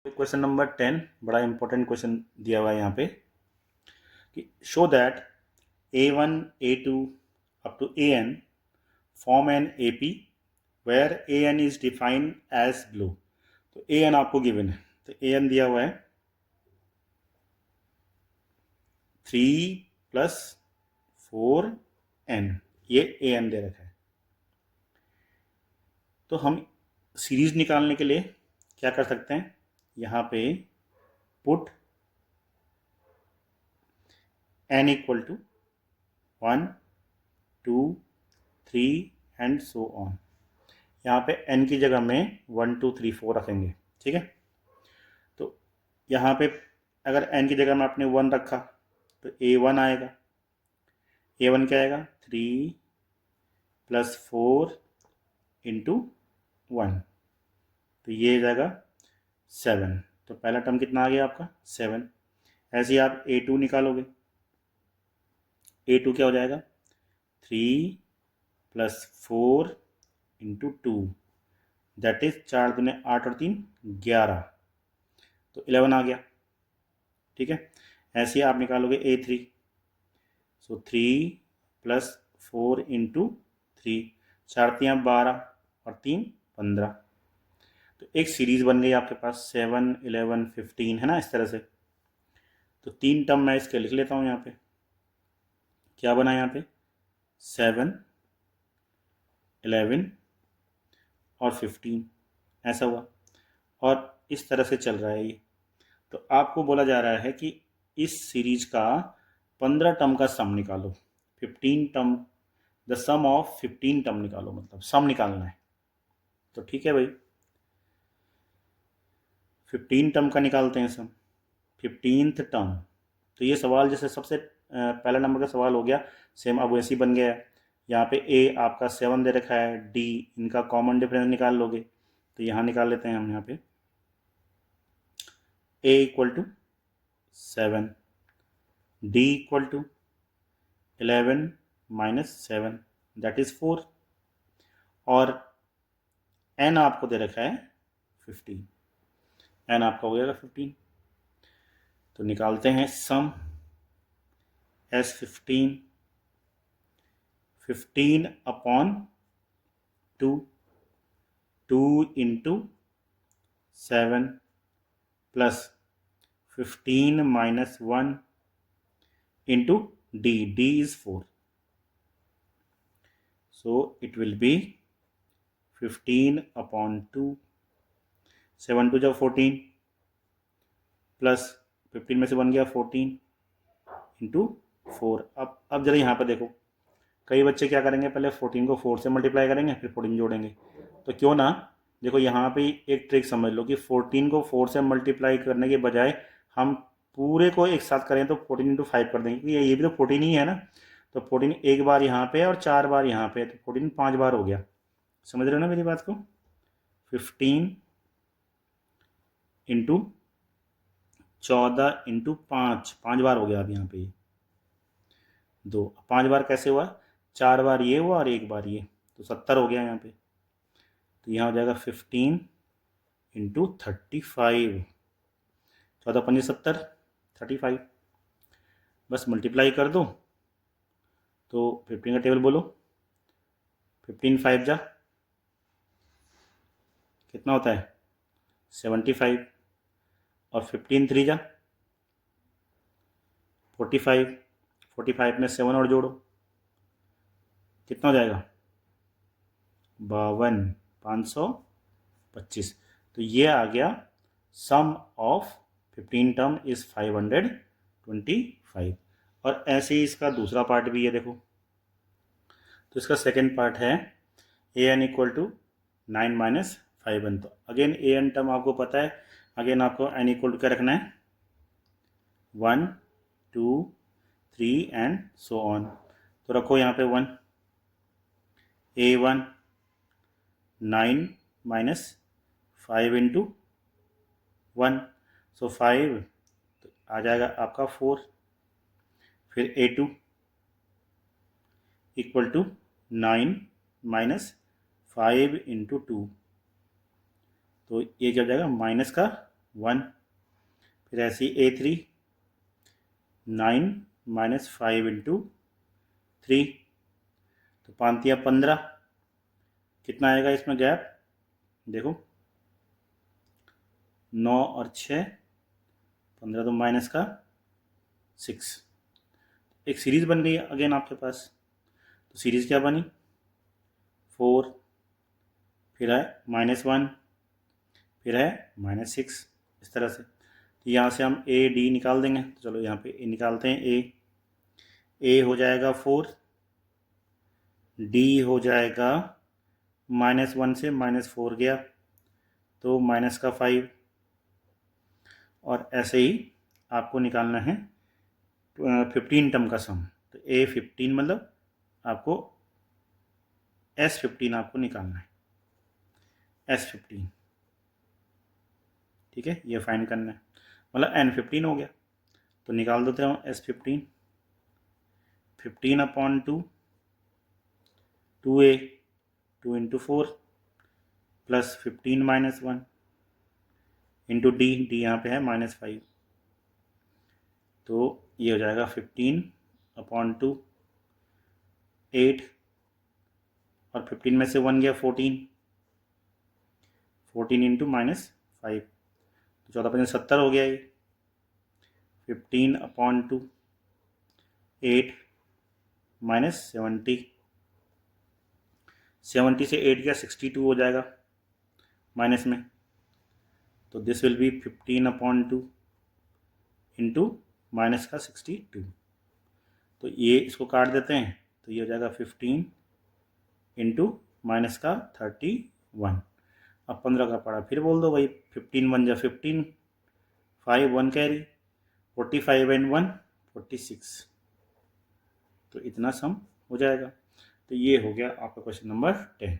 Question number 10 बड़ा important question दिया हुआ है यहाँ पे कि show that A1 A2 up to AN form an AP where AN is defined as below. तो AN आपको गिवन है, तो AN दिया हुआ है 3+4n, ये AN दे रखा है। तो हम सीरीज निकालने के लिए क्या कर सकते हैं, यहाँ पे put n equal to 1 2 3 and so on. यहाँ पे n की जगह में 1 2 3 4 रखेंगे, ठीक है। तो यहाँ पे अगर n की जगह में आपने 1 रखा तो A1 आएगा। A1 क्या आएगा, 3+4 इंटू 1, तो ये जाएगा 7। तो पहला टर्म कितना आ गया आपका 7। ऐसे ही आप A2 निकालोगे, A2 क्या हो जाएगा 3+4 इंटू 2, दैट इज 4 दूने 8 और 3 11, तो 11 आ गया, ठीक है। ऐसे ही आप निकालोगे A3, सो 3+4 इंटू 3, 4 3 12 और 3 15, तो एक सीरीज बन गई आपके पास 7 11 15, है ना, इस तरह से। तो 3 टर्म मैं इसके लिख लेता हूँ यहाँ पे। क्या बना यहाँ पे 7 11 और 15, ऐसा हुआ, और इस तरह से चल रहा है ये। तो आपको बोला जा रहा है कि इस सीरीज का 15 टर्म का सम निकालो, 15 term, the sum of 15 term निकालो, मतलब सम निकालना है। तो ठीक है भाई, 15 टर्म का निकालते हैं सम, 15th टर्म। तो ये सवाल जैसे सबसे पहला नंबर का सवाल हो गया, सेम अब वैसे ही बन गया है। यहाँ पे A आपका 7 दे रखा है, D इनका कॉमन डिफरेंस निकाल लोगे, तो यहाँ निकाल लेते हैं हम। यहाँ पे A equal to 7, D equal to 11 minus 7, that is 4, और N आपको दे रखा है 15, N आपका हो जाएगा 15। तो निकालते हैं sum, S 15 upon 2, 2 into 7 plus 15 minus 1 into D is 4, so it will be 15 upon 2, 7 2 जब 14 प्लस 15 में से 1 गया 14 इंटू 4। अब जरा यहाँ पर देखो, कई बच्चे क्या करेंगे, पहले 14 को 4 से मल्टीप्लाई करेंगे, फिर 14 जोड़ेंगे। तो क्यों ना, देखो यहाँ पे एक ट्रिक समझ लो कि 14 को 4 से मल्टीप्लाई करने के बजाय हम पूरे को एक साथ करें तो 14 इंटू 5 कर देंगे, क्योंकि ये भी तो 14 ही है ना। तो 14 एक बार यहाँ पे और 4 बार यहाँ पे, तो 14 5 बार हो गया। समझ रहे हो ना मेरी बात को, 15 इंटू 14 इंटू 5, 5 बार हो गया। अब यहाँ पे 2 5 बार कैसे हुआ, 4 बार ये हुआ और 1 बार ये, तो 70 हो गया यहाँ पे। तो यहाँ हो जाएगा 15 इंटू 35, 14 5 70, 35, बस मल्टीप्लाई कर दो। तो 15 का टेबल बोलो, 15 5 जा कितना होता है 75, और 15 3 जा 45, 45 में 7 और जोड़ो, कितना हो जाएगा 52, 525। तो ये आ गया सम ऑफ 15 टर्म इज 525। और ऐसे ही इसका दूसरा पार्ट भी है, देखो। तो इसका सेकेंड पार्ट है AN equal to 9 minus 5n। तो अगेन AN टर्म आपको पता है, अगेन आपको n इक्वल टू क्या रखना है 1 2 3 एंड सो ऑन। तो रखो यहाँ पे 1, A1 9 माइनस 5 इंटू 1, सो 5, तो आ जाएगा आपका 4। फिर A2 equal to 9 minus 5 into 2, तो ये क्या हो जाएगा माइनस का 1, फिर ऐसे ही A3 9 माइनस 5 इंटू 3, तो 5 या 15, कितना आएगा इसमें गैप, देखो 9 और 6, 15 तो माइनस का 6। एक सीरीज बन गई अगेन आपके पास, तो सीरीज क्या बनी 4, फिर है -1, फिर है -6, इस तरह से। तो यहाँ से हम ए डी निकाल देंगे, तो चलो यहाँ पे ए निकालते हैं। ए हो जाएगा 4, डी हो जाएगा -1 से -4 गया तो माइनस का 5, और ऐसे ही आपको निकालना है 15 टर्म का सम। तो ए 15 मतलब आपको S15 आपको निकालना है, S15, ठीक है, ये फाइंड करना है, मतलब N15 हो गया। तो निकाल देते हो S15, 15/2, 2A 2 into 4 plus 15 -1 into D, D यहाँ पे है -5, तो ये हो जाएगा 15/2, 8, और 15 में से 1 गया 14, 14 इंटू -5, तो 14×5 70 हो गया ये। 15/2, 8 -70, 70 से 8 गया 62 हो जाएगा माइनस में, तो this will be 15/2 into minus का 62। तो ये इसको काट देते हैं, तो ये हो जाएगा 15 इंटू माइनस का 31। अब 15 का पड़ा फिर बोल दो भाई, 15 1 जा 15, 5 1 कैरी, 45 एंड 1 46, तो इतना सम हो जाएगा। तो ये हो गया आपका क्वेश्चन नंबर 10।